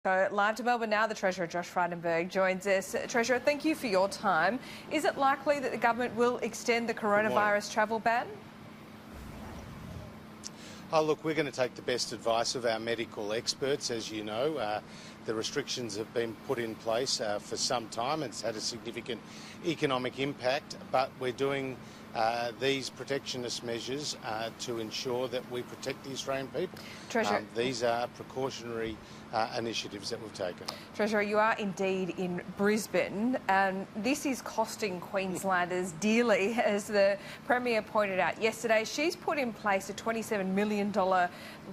So live to Melbourne now, the Treasurer Josh Frydenberg joins us. Treasurer, thank you for your time. Is it likely that the government will extend the coronavirus travel ban? Oh, look, we're going to take the best advice of our medical experts. As you know, the restrictions have been put in place for some time. It's had a significant economic impact, but we're doing these protectionist measures to ensure that we protect the Australian people. Treasurer, these are precautionary initiatives that we've taken. Treasurer, you are indeed in Brisbane, and this is costing Queenslanders dearly, as the Premier pointed out yesterday. She's put in place a $27 million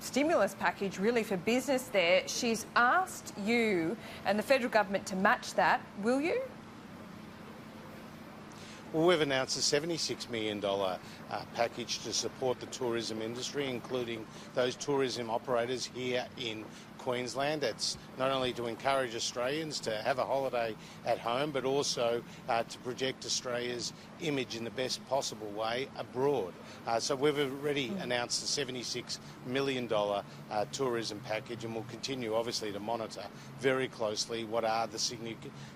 stimulus package, really, for business there. She's asked you and the federal government to match that. Will you? Well, we've announced a $76 million package to support the tourism industry, including those tourism operators here in Queensland. It's not only to encourage Australians to have a holiday at home, but also to project Australia's image in the best possible way abroad. So we've already announced a $76 million tourism package, and we'll continue, obviously, to monitor very closely what are the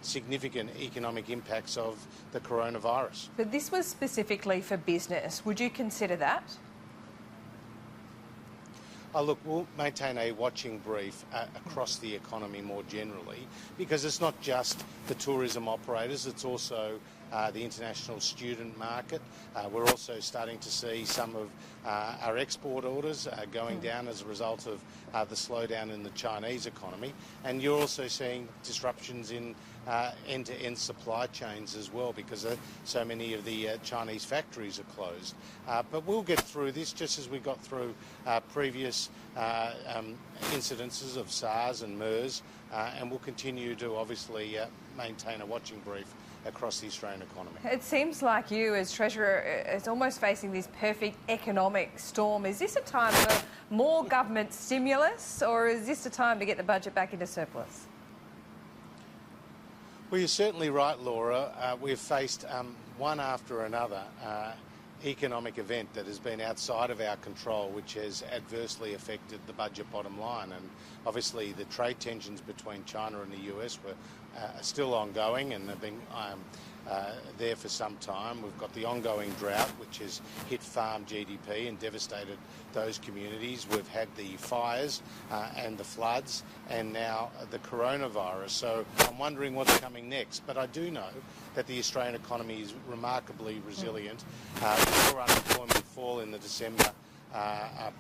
significant economic impacts of the coronavirus. But this was specifically for business. Would you consider that? Look, we'll maintain a watching brief across the economy more generally, because it's not just the tourism operators, it's also the international student market. We're also starting to see some of our export orders going down as a result of the slowdown in the Chinese economy. And you're also seeing disruptions in end-to-end supply chains as well, because so many of the Chinese factories are closed. But we'll get through this just as we got through previous incidences of SARS and MERS, and we'll continue to obviously maintain a watching brief across the Australian economy. It seems like you, as Treasurer, is almost facing this perfect economic storm. Is this a time for more government stimulus, or is this a time to get the budget back into surplus? Well, you're certainly right, Laura. We've faced one after another economic event that has been outside of our control, which has adversely affected the budget bottom line. And obviously the trade tensions between China and the US are still ongoing and have been there for some time. We've got the ongoing drought, which has hit farm GDP and devastated those communities. We've had the fires and the floods, and now the coronavirus. So I'm wondering what's coming next. But I do know that the Australian economy is remarkably resilient. We saw unemployment fall in the December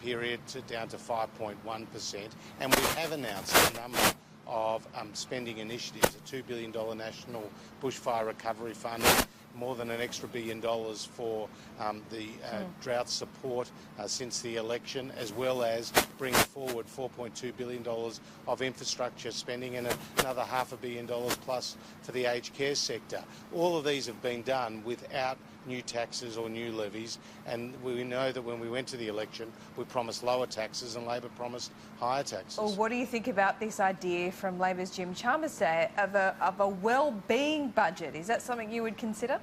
period down to 5.1%, and we have announced a number of spending initiatives, a $2 billion national bushfire recovery fund, more than an extra $1 billion for the drought support since the election, as well as bringing forward $4.2 billion of infrastructure spending and another $500 million plus for the aged care sector. All of these have been done without new taxes or new levies, and we know that when we went to the election we promised lower taxes and Labor promised higher taxes. Well, what do you think about this idea from Labor's Jim Chalmers of a well-being budget? Is that something you would consider?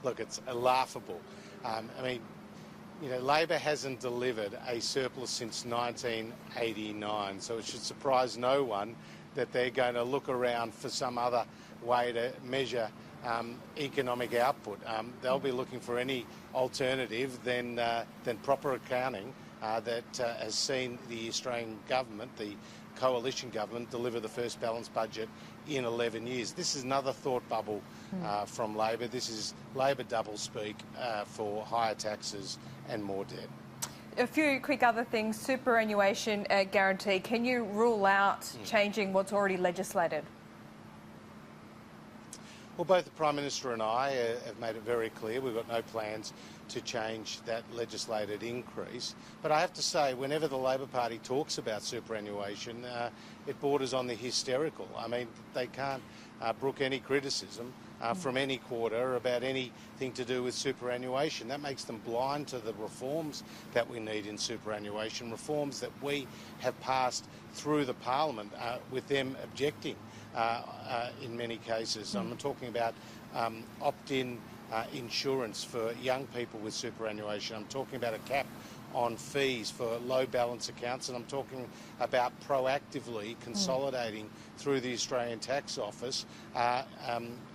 Look, it's laughable. I mean, you know, Labor hasn't delivered a surplus since 1989, so it should surprise no one that they're going to look around for some other way to measure economic output. They'll be looking for any alternative than proper accounting that has seen the Australian government, the coalition government, deliver the first balanced budget in 11 years. This is another thought bubble from Labor. This is Labor doublespeak for higher taxes and more debt. A few quick other things. Superannuation guarantee. Can you rule out changing what's already legislated? Well, both the Prime Minister and I have made it very clear we've got no plans to change that legislated increase. But I have to say, whenever the Labor Party talks about superannuation, it borders on the hysterical. I mean, they can't brook any criticism from any quarter about anything to do with superannuation. That makes them blind to the reforms that we need in superannuation, reforms that we have passed through the Parliament with them objecting in many cases. I'm talking about opt-in insurance for young people with superannuation. I'm talking about a cap on fees for low balance accounts, and I'm talking about proactively consolidating through the Australian Tax Office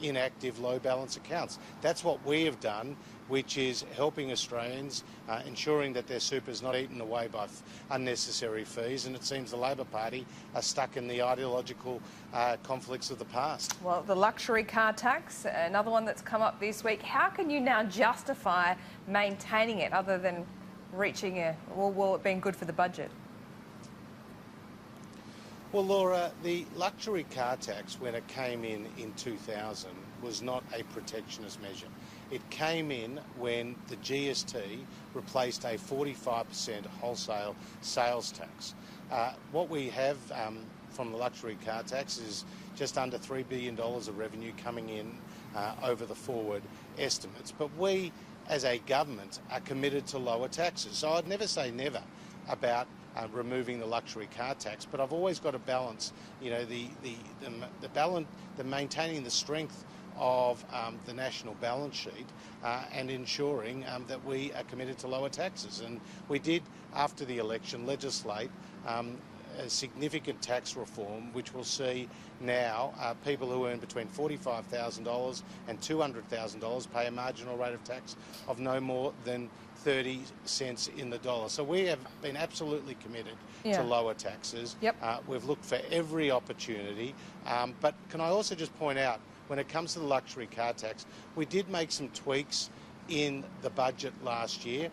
inactive low balance accounts. That's what we have done, which is helping Australians, ensuring that their super is not eaten away by unnecessary fees, and it seems the Labor Party are stuck in the ideological conflicts of the past. Well, the luxury car tax, another one that's come up this week. How can you now justify maintaining it other than reaching well, it being good for the budget? Well, Laura, the luxury car tax, when it came in 2000, was not a protectionist measure. It came in when the GST replaced a 45% wholesale sales tax. What we have from the luxury car tax is just under $3 billion of revenue coming in over the forward estimates. But we, as a government, are committed to lower taxes. So I'd never say never about removing the luxury car tax, but I've always got to balance, you know, the maintaining the strength of the national balance sheet and ensuring that we are committed to lower taxes. And we did, after the election, legislate a significant tax reform, which will see now people who earn between $45,000 and $200,000 pay a marginal rate of tax of no more than 30 cents in the dollar. So we have been absolutely committed to lower taxes. We've looked for every opportunity. But can I also just point out, when it comes to the luxury car tax, we did make some tweaks in the budget last year.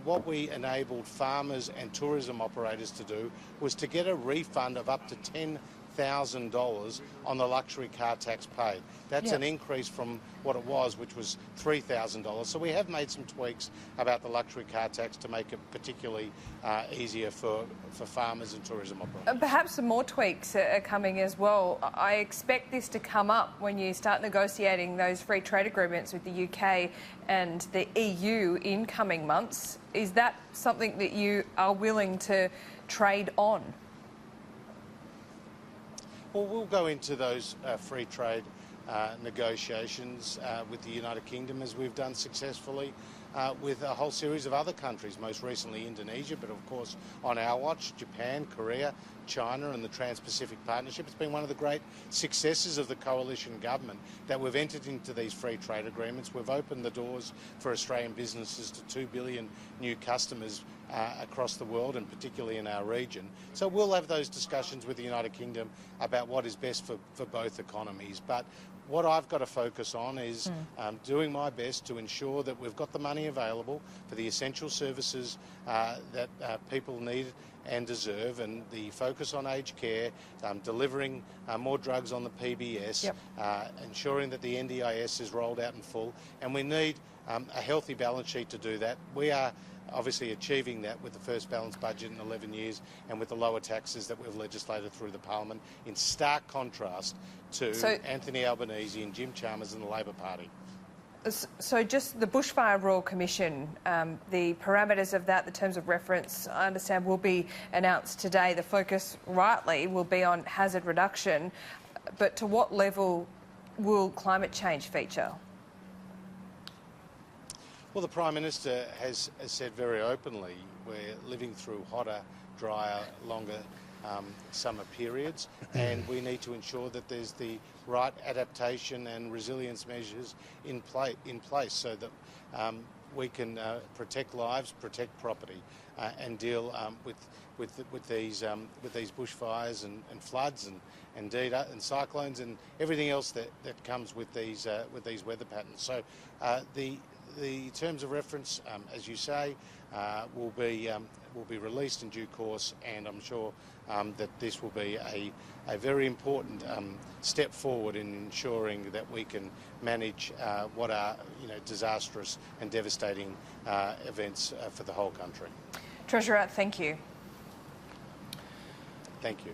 What we enabled farmers and tourism operators to do was to get a refund of up to $10,000 on the luxury car tax paid. That's an increase from what it was, which was $3,000. So we have made some tweaks about the luxury car tax to make it particularly easier for farmers and tourism operators. Perhaps some more tweaks are coming as well. I expect this to come up when you start negotiating those free trade agreements with the UK and the EU in coming months. Is that something that you are willing to trade on? Well, we'll go into those free trade negotiations with the United Kingdom, as we've done successfully with a whole series of other countries, most recently Indonesia, but of course on our watch, Japan, Korea, China and the Trans-Pacific Partnership. It's been one of the great successes of the coalition government that we've entered into these free trade agreements. We've opened the doors for Australian businesses to 2 billion new customers across the world and particularly in our region. So we'll have those discussions with the United Kingdom about what is best for both economies. But what I've got to focus on is doing my best to ensure that we've got the money available for the essential services that people need and deserve, and the focus on aged care, delivering more drugs on the PBS, ensuring that the NDIS is rolled out in full, and we need a healthy balance sheet to do that. We are obviously achieving that with the first balanced budget in 11 years and with the lower taxes that we've legislated through the Parliament, in stark contrast to Anthony Albanese and Jim Chalmers and the Labor Party. So just the Bushfire Royal Commission, the parameters of that, the terms of reference, I understand will be announced today. The focus, rightly, will be on hazard reduction. But to what level will climate change feature? Well, the Prime Minister has said very openly we're living through hotter, drier, longer summer periods, and we need to ensure that there's the right adaptation and resilience measures in place so that we can protect lives, protect property, and deal with these bushfires and floods and indeed and cyclones and everything else that comes with these weather patterns. So the terms of reference, as you say, will be released in due course, and I'm sure that this will be a very important step forward in ensuring that we can manage what are disastrous and devastating events for the whole country. Treasurer, thank you. Thank you.